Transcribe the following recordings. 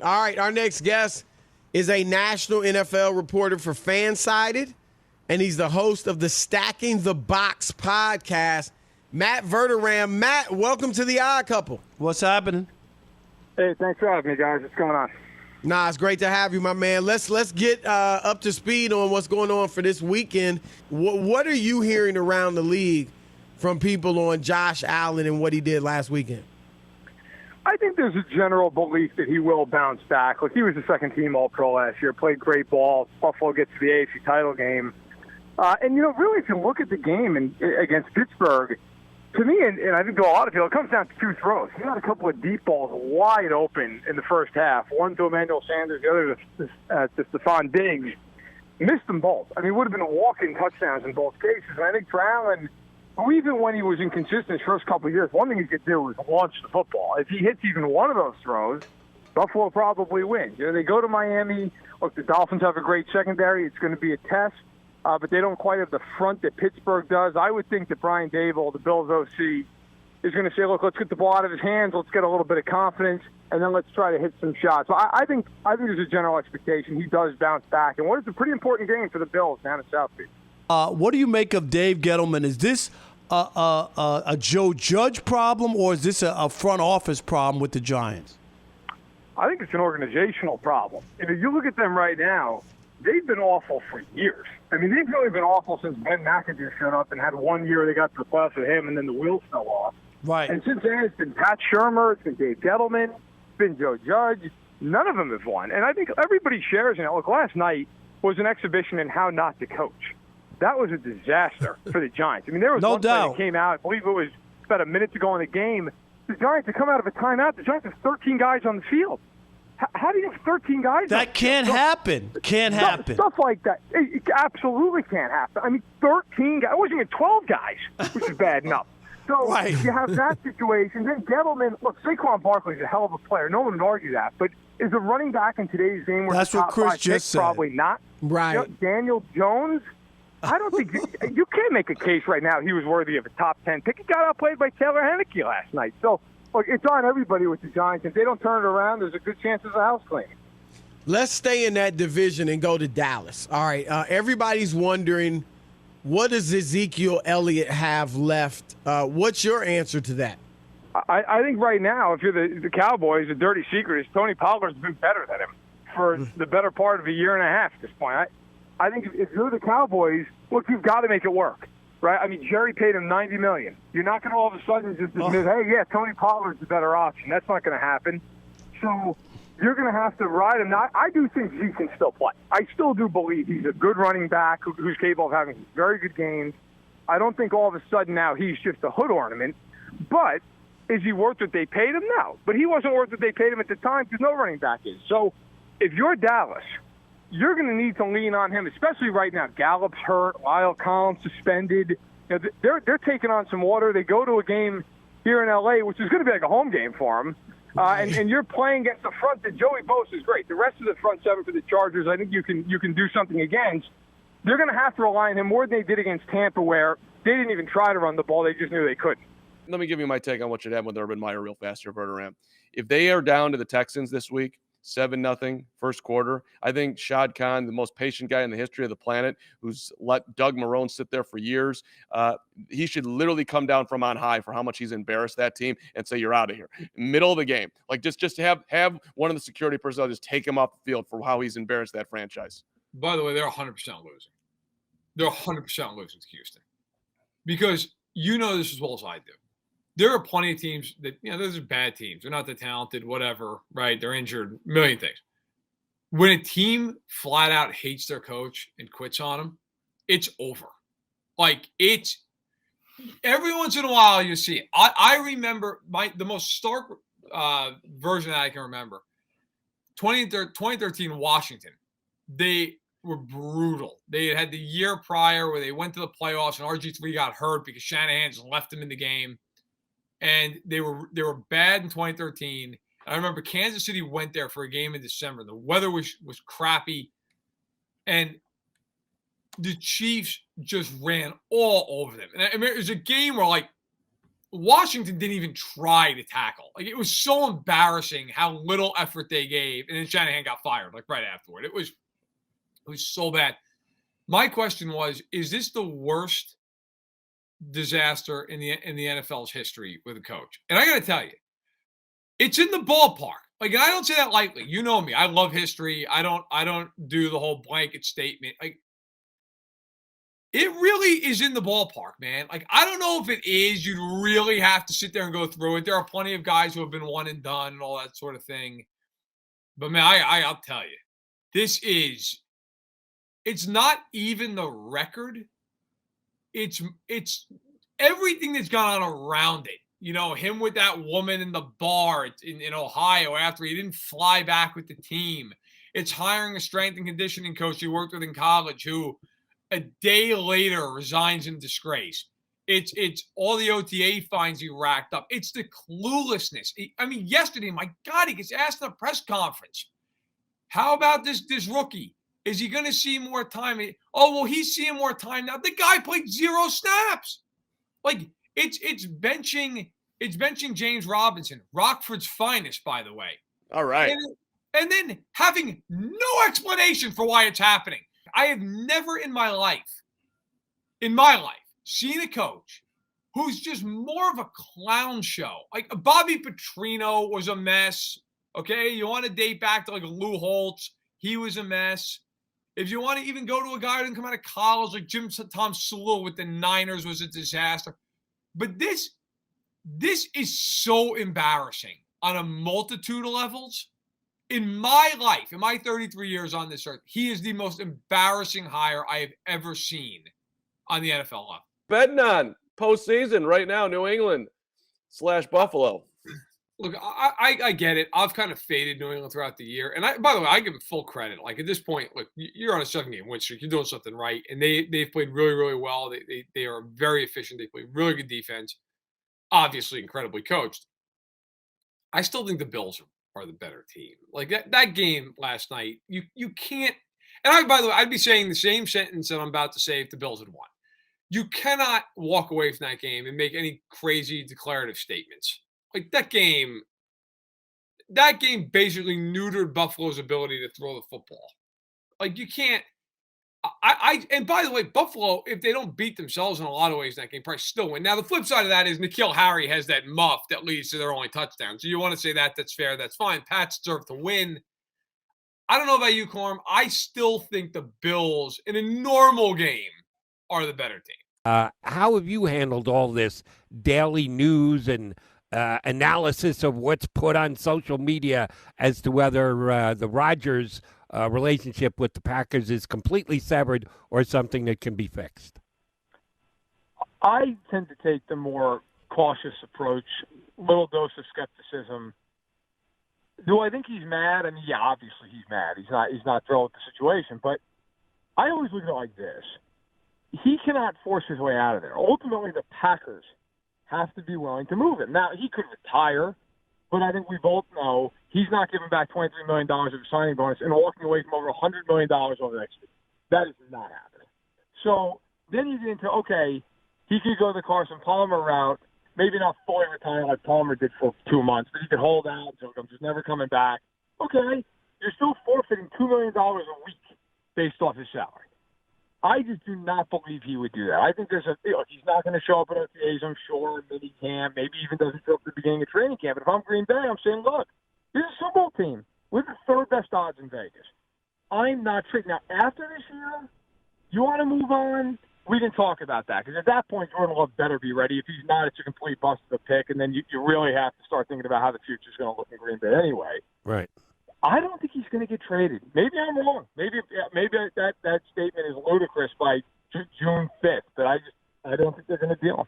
All right, our next guest is a national NFL reporter for Fansided, and he's the host of the Stacking the Box podcast, Matt Verderame. Matt, welcome to the Odd Couple. What's happening? Hey, thanks for having me, guys. What's going on? Nah, it's great to have you, my man. Let's get up to speed on what's going on for this weekend. What are you hearing around the league from people on Josh Allen and what he did last weekend? I think there's a general belief that he will bounce back. Look, he was a second-team All-Pro last year, played great ball. Buffalo gets to the AFC title game. Really, if you look at the game against Pittsburgh, to me, and I think to a lot of people, it comes down to two throws. He had a couple of deep balls wide open in the first half. One to Emmanuel Sanders, the other to Stephon Diggs. Missed them both. I mean, it would have been walk-in touchdowns in both cases. And I think for Allen, even when he was inconsistent his first couple of years, one thing he could do was launch the football. If he hits even one of those throws, Buffalo probably wins. They go to Miami. Look, the Dolphins have a great secondary. It's going to be a test, but they don't quite have the front that Pittsburgh does. I would think that Brian Daboll, the Bills OC, is going to say, look, let's get the ball out of his hands. Let's get a little bit of confidence, and then let's try to hit some shots. So I think there's a general expectation he does bounce back. And what is a pretty important game for the Bills down at South Beach. What do you make of Dave Gettleman? Is this a Joe Judge problem, or is this a front office problem with the Giants? I think it's an organizational problem. If you look at them right now, they've been awful for years. I mean, they've really been awful since Ben McAdoo showed up and had 1 year they got to the playoffs with him, and then the wheels fell off. Right. And since then, it's been Pat Shurmur, it's been Dave Gettleman, it's been Joe Judge. None of them have won. And I think everybody shares in it. Look, last night was an exhibition in how not to coach. That was a disaster for the Giants. I mean, there was one play that came out, I believe it was about a minute to go in the game. The Giants had come out of a timeout. The Giants have 13 guys on the field. How do you have 13 guys? That can't happen. Can't happen. Stuff like that. It absolutely can't happen. I mean, 13 guys. It wasn't even 12 guys, which is bad enough. So right. You have that situation. Then Gettleman, look, Saquon Barkley's a hell of a player. No one would argue that. But is a running back in today's game where that's the what top Chris five just picks? said. Probably not. Right. Daniel Jones, I don't think you can't make a case right now he was worthy of a top 10 pick. He got outplayed by Taylor Heineke last night. So, look, it's on everybody with the Giants. If they don't turn it around, there's a good chance there's a house cleaning. Let's stay in that division and go to Dallas. All right, everybody's wondering, what does Ezekiel Elliott have left? What's your answer to that? I think right now, if you're the Cowboys, the dirty secret is Tony Pollard's been better than him for the better part of a year and a half at this point. I think if you're the Cowboys, look, you've got to make it work, right? I mean, Jerry paid him $90 million. You're not going to all of a sudden just admit, hey, yeah, Tony Pollard's the better option. That's not going to happen. So you're going to have to ride him. Now, I do think Zeke can still play. I still do believe he's a good running back who's capable of having very good games. I don't think all of a sudden now he's just a hood ornament. But is he worth what they paid him? No. But he wasn't worth what they paid him at the time because no running back is. So if you're Dallas, you're going to need to lean on him, especially right now. Gallup's hurt, Lyle Collins suspended. You know, they're taking on some water. They go to a game here in L.A., which is going to be like a home game for them. And you're playing against the front that Joey Bosa is great. The rest of the front seven for the Chargers, I think you can do something against. They're going to have to rely on him more than they did against Tampa, where they didn't even try to run the ball. They just knew they couldn't. Let me give you my take on what should happen with Urban Meyer real fast here, Verderame. If they are down to the Texans this week, 7-0 first quarter. I think Shad Khan, the most patient guy in the history of the planet, who's let Doug Marrone sit there for years, he should literally come down from on high for how much he's embarrassed that team and say, you're out of here. Middle of the game. Like, just have one of the security personnel just take him off the field for how he's embarrassed that franchise. By the way, they're 100% losing. They're 100% losing to Houston. Because you know this as well as I do. There are plenty of teams that, those are bad teams. They're not that talented, whatever, right? They're injured, a million things. When a team flat out hates their coach and quits on him, it's over. Like, it's every once in a while you see it. I remember the most stark version that I can remember. 2013 Washington. They were brutal. They had the year prior where they went to the playoffs and RG3 got hurt because Shanahan just left them in the game. And they were bad in 2013. I remember Kansas City went there for a game in December. The weather was crappy. And the Chiefs just ran all over them. And I mean, it was a game where, like, Washington didn't even try to tackle. Like, it was so embarrassing how little effort they gave, and then Shanahan got fired like right afterward. It was so bad. My question was, is this the worst disaster in the NFL's history with a coach? And I got to tell you, it's in the ballpark. Like, and I don't say that lightly. You know me. I love history. I don't do the whole blanket statement. Like, it really is in the ballpark, man. Like, I don't know if it is. You'd really have to sit there and go through it. There are plenty of guys who have been one and done and all that sort of thing. But man, I'll tell you, it's not even the record. It's everything that's gone on around it. You know, him with that woman in the bar in Ohio after he didn't fly back with the team. It's hiring a strength and conditioning coach you worked with in college who a day later resigns in disgrace. It's all the OTA fines he racked up. It's the cluelessness. I mean, yesterday, my God, he gets asked in a press conference, how about this rookie? Is he going to see more time? Oh, well, he's seeing more time now. The guy played 0 snaps. Like, it's benching James Robinson, Rockford's finest, by the way. All right. And then having no explanation for why it's happening. I have never in my life, seen a coach who's just more of a clown show. Like, Bobby Petrino was a mess. Okay, you want to date back to like Lou Holtz, he was a mess. If you want to even go to a guy who didn't come out of college, like Tom Sewell with the Niners was a disaster. But this is so embarrassing on a multitude of levels. In my life, in my 33 years on this earth, he is the most embarrassing hire I have ever seen on the NFL level. Betting on postseason right now, New England / Buffalo. Look, I get it. I've kind of faded New England throughout the year. And by the way, I give them full credit. Like, at this point, look, you're on a 7-game win streak. You're doing something right. And they've played really, really well. They are very efficient. They play really good defense. Obviously, incredibly coached. I still think the Bills are the better team. Like, that game last night, you can't. And by the way, I'd be saying the same sentence that I'm about to say if the Bills had won. You cannot walk away from that game and make any crazy declarative statements. Like, that game basically neutered Buffalo's ability to throw the football. Like, you can't. And by the way, Buffalo, if they don't beat themselves in a lot of ways in that game, probably still win. Now, the flip side of that is N'Keal Harry has that muff that leads to their only touchdown. So you want to say that's fair, that's fine. Pats deserve to win. I don't know about you, Corm. I still think the Bills, in a normal game, are the better team. How have you handled all this daily news and analysis of what's put on social media as to whether the Rodgers relationship with the Packers is completely severed or something that can be fixed? I tend to take the more cautious approach, little dose of skepticism. Do I think he's mad? I mean, yeah, obviously he's mad. He's not thrilled with the situation, but I always look at it like this. He cannot force his way out of there. Ultimately, the Packers have to be willing to move him. Now, he could retire, but I think we both know he's not giving back $23 million of a signing bonus and walking away from over $100 million over the next year. That is not happening. So then you get into, okay, he could go the Carson Palmer route, maybe not fully retire like Palmer did for 2 months, but he could hold out, so I'm just never coming back. Okay, you're still forfeiting $2 million a week based off his salary. I just do not believe he would do that. I think he's not going to show up at OTAs, I'm sure, mini camp, maybe even doesn't show up at the beginning of training camp. But if I'm Green Bay, I'm saying, look, this is a Super Bowl team. We're the third best odds in Vegas. I'm not tricked. Now, after this year, you want to move on? We can talk about that, because at that point, Jordan Love better be ready. If he's not, it's a complete bust of a pick, and then you really have to start thinking about how the future is going to look in Green Bay anyway. Right. I don't think he's going to get traded. Maybe I'm wrong. Maybe that statement is ludicrous by June 5th, but I don't think they're going to deal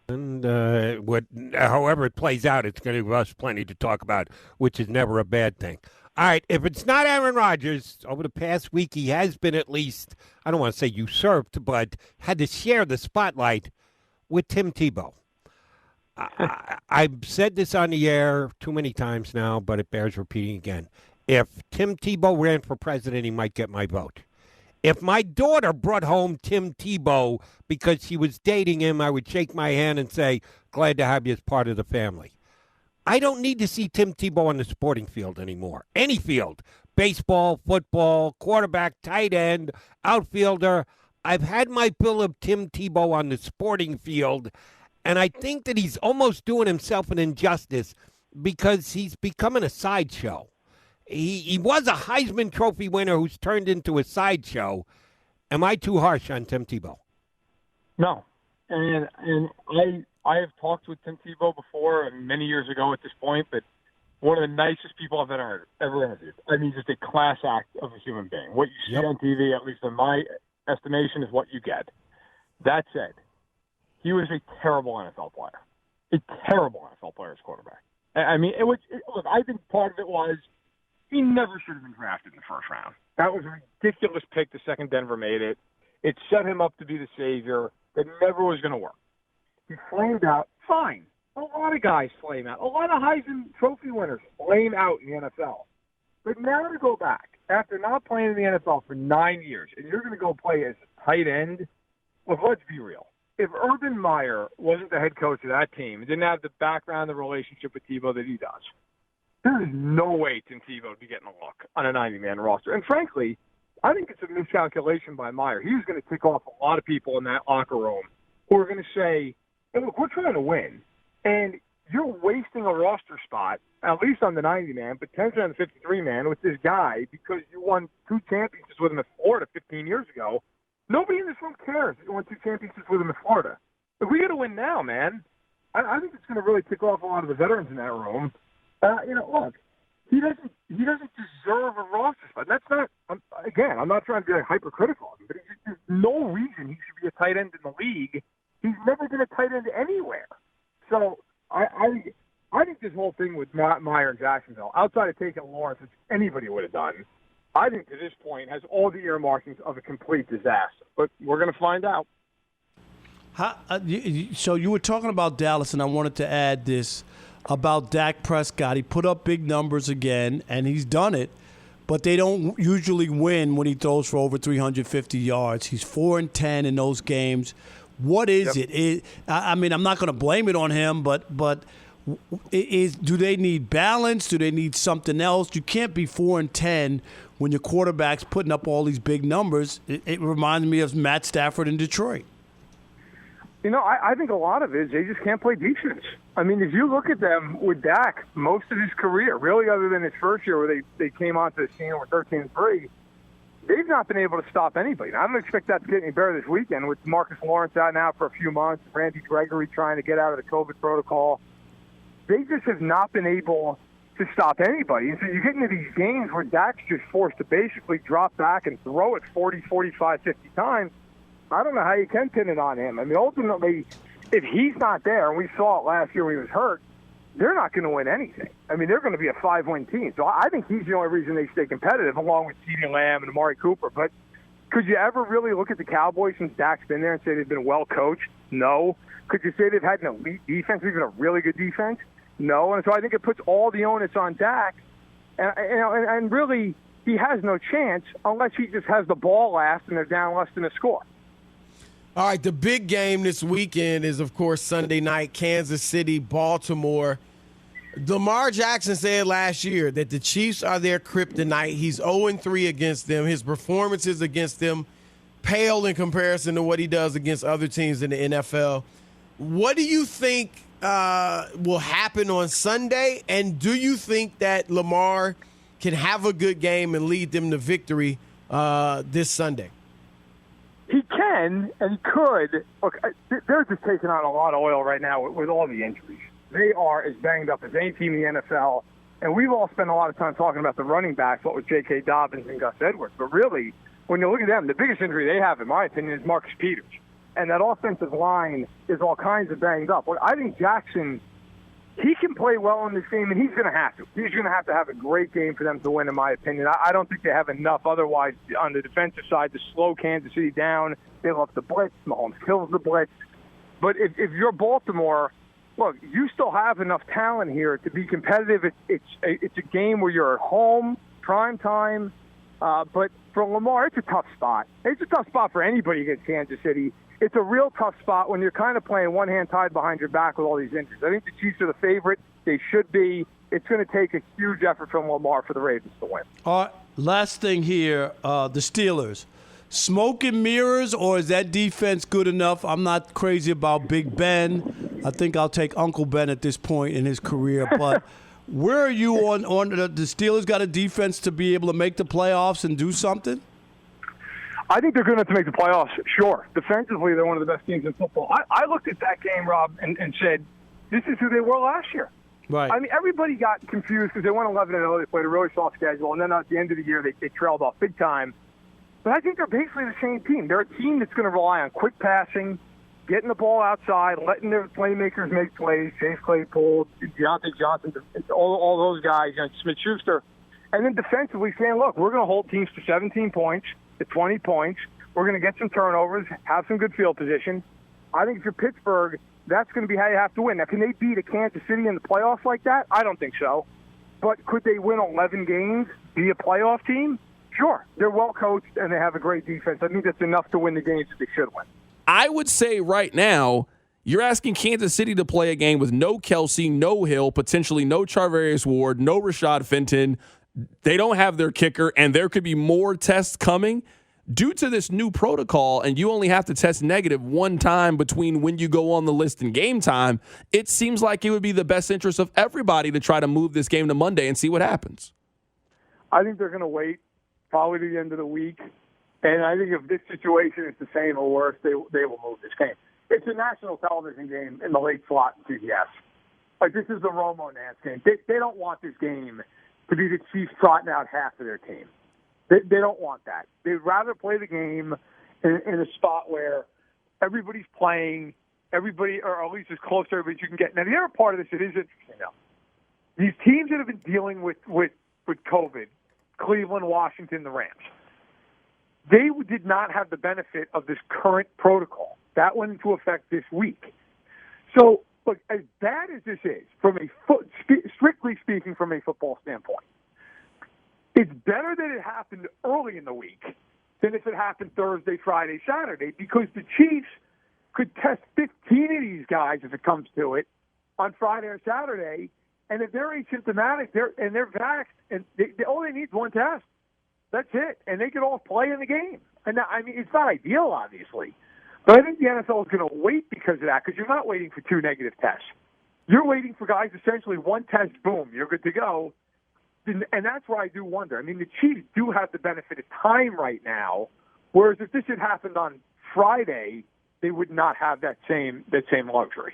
him. And however it plays out, it's going to give us plenty to talk about, which is never a bad thing. All right, if it's not Aaron Rodgers, over the past week he has been at least, I don't want to say usurped, but had to share the spotlight with Tim Tebow. I've said this on the air too many times now, but it bears repeating again. If Tim Tebow ran for president, he might get my vote. If my daughter brought home Tim Tebow because she was dating him, I would shake my hand and say, Glad to have you as part of the family. I don't need to see Tim Tebow on the sporting field anymore. Any field. Baseball, football, quarterback, tight end, outfielder. I've had my fill of Tim Tebow on the sporting field, and I think that he's almost doing himself an injustice because he's becoming a sideshow. He was a Heisman Trophy winner who's turned into a sideshow. Am I too harsh on Tim Tebow? No. And I have talked with Tim Tebow before, many years ago at this point, but one of the nicest people I've ever interviewed. I mean, just a class act of a human being. What you see on TV, at least in my estimation, is what you get. That said, he was a terrible NFL player. A terrible NFL player as quarterback. I mean, look, I think part of it was he never should have been drafted in the first round. That was a ridiculous pick the second Denver made it. It set him up to be the savior. That never was going to work. He flamed out. Fine. A lot of guys flame out. A lot of Heisman Trophy winners flame out in the NFL. But now to go back, after not playing in the NFL for 9 years, and you're going to go play as a tight end, look, let's be real. If Urban Meyer wasn't the head coach of that team and didn't have the background, the relationship with Tebow that he does, there is no way Tim Tebow would be getting a look on a 90-man roster. And frankly, I think it's a miscalculation by Meyer. He was going to tick off a lot of people in that locker room who are going to say, hey, look, we're trying to win. And you're wasting a roster spot, at least on the 90-man, potentially on the 53-man with this guy because you won 2 championships with him in Florida 15 years ago. Nobody in this room cares that you won 2 championships with him in Florida. If we got to win now, man, I think it's going to really tick off a lot of the veterans in that room. Look, he doesn't deserve a roster spot. That's not, again, I'm not trying to be hypercritical of him, but there's no reason he should be a tight end in the league. He's never been a tight end anywhere. So I think this whole thing with Matt Meyer in Jacksonville, outside of taking Lawrence, which anybody would have done, I think to this point has all the earmarkings of a complete disaster. But we're going to find out. So you were talking about Dallas, and I wanted to add this about Dak Prescott. He put up big numbers again, and he's done it, but they don't usually win when he throws for over 350 yards. He's 4-10 in those games. What is it? I mean, I'm not going to blame it on him, but do they need balance? Do they need something else? You can't be 4-10 when your quarterback's putting up all these big numbers. It reminds me of Matt Stafford in Detroit. I think a lot of it is they just can't play defense. I mean, if you look at them with Dak, most of his career, really other than his first year where they came onto the scene with 13-3, they've not been able to stop anybody. Now, I don't expect that to get any better this weekend with Marcus Lawrence out now for a few months, Randy Gregory trying to get out of the COVID protocol. They just have not been able to stop anybody. And so you get into these games where Dak's just forced to basically drop back and throw it 40, 45, 50 times. I don't know how you can pin it on him. I mean, ultimately, if he's not there, and we saw it last year when he was hurt, they're not going to win anything. I mean, they're going to be a 5-win team. So I think he's the only reason they stay competitive, along with CeeDee Lamb and Amari Cooper. But could you ever really look at the Cowboys since Dak's been there and say they've been well coached? No. Could you say they've had an elite defense, even a really good defense? No. And so I think it puts all the onus on Dak. And really, he has no chance unless he just has the ball last and they're down less than a score. All right, the big game this weekend is, of course, Sunday night, Kansas City, Baltimore. Lamar Jackson said last year that the Chiefs are their kryptonite. He's 0-3 against them. His performances against them pale in comparison to what he does against other teams in the NFL. What do you think will happen on Sunday? And do you think that Lamar can have a good game and lead them to victory this Sunday? He can and he could. Look, they're just taking on a lot of oil right now with all the injuries. They are as banged up as any team in the NFL. And we've all spent a lot of time talking about the running backs, what with J.K. Dobbins and Gus Edwards. But really, when you look at them, the biggest injury they have, in my opinion, is Marcus Peters. And that offensive line is all kinds of banged up. Look, I think Jackson, he can play well in this game, and he's going to have to. He's going to have a great game for them to win, in my opinion. I don't think they have enough otherwise on the defensive side to slow Kansas City down. They love the blitz. Mahomes kills the blitz. But if you're Baltimore, look, you still have enough talent here to be competitive. It's a game where you're at home, prime time. But for Lamar, it's a tough spot. It's a tough spot for anybody against Kansas City. it's a real tough spot when you're kind of playing one hand tied behind your back with all these injuries. I think the Chiefs are the favorite. They should be. It's going to take a huge effort from Lamar for the Ravens to win. All right, last thing here, the Steelers. Smoke and mirrors, or is that defense good enough? I'm not crazy about Big Ben. I think I'll take Uncle Ben at this point in his career. But where are you on the Steelers got a defense to be able to make the playoffs and do something? I think they're good enough to make the playoffs, sure. Defensively, they're one of the best teams in football. I looked at that game, Rob, and said, this is who they were last year. Right. I mean, everybody got confused because they went 11-0. They played a really soft schedule, and then at the end of the year, they trailed off big time. But I think they're basically the same team. They're a team that's going to rely on quick passing, getting the ball outside, letting their playmakers make plays, Chase Claypool, Deontay Johnson, all those guys, Smith-Schuster. And then defensively saying, look, we're going to hold teams to 17 points, to 20 points. We're going to get some turnovers, have some good field position. I think if you're Pittsburgh, that's going to be how you have to win. Now, can they beat a Kansas City in the playoffs like that? I don't think so. But could they win 11 games, be a playoff team? Sure. They're well coached, and they have a great defense. I think that's enough to win the games that they should win. I would say right now, you're asking Kansas City to play a game with no Kelsey, no Hill, potentially no Charvarius Ward, no Rashad Fenton. They don't have their kicker, and there could be more tests coming. Due to this new protocol, and you only have to test negative one time between when you go on the list and game time, it seems like it would be the best interest of everybody to try to move this game to Monday and see what happens. I think they're going to wait probably to the end of the week. And I think if this situation is the same or worse, they will move this game. It's a national television game in the late slot in CBS. Like, this is the Romo Nance game. They don't want this game to be the Chiefs trotting out half of their team. They don't want that. They'd rather play the game in a spot where everybody's playing, everybody, or at least as close to everybody as you can get. Now, the other part of this, it is interesting, though. These teams that have been dealing with COVID, Cleveland, Washington, the Rams, they did not have the benefit of this current protocol. That went into effect this week. So, look, as bad as this is, strictly speaking from a football standpoint, it's better that it happened early in the week than if it happened Thursday, Friday, Saturday, because the Chiefs could test 15 of these guys, if it comes to it, on Friday or Saturday, and if they're asymptomatic they're vaxxed, and all they need is one test. That's it, and they could all play in the game. And now, I mean, it's not ideal, obviously, but I think the NFL is going to wait because of that, because you're not waiting for 2 negative tests. You're waiting for guys, essentially, one test, boom, you're good to go. And that's where I do wonder. I mean, the Chiefs do have the benefit of time right now, whereas if this had happened on Friday, they would not have that same luxury.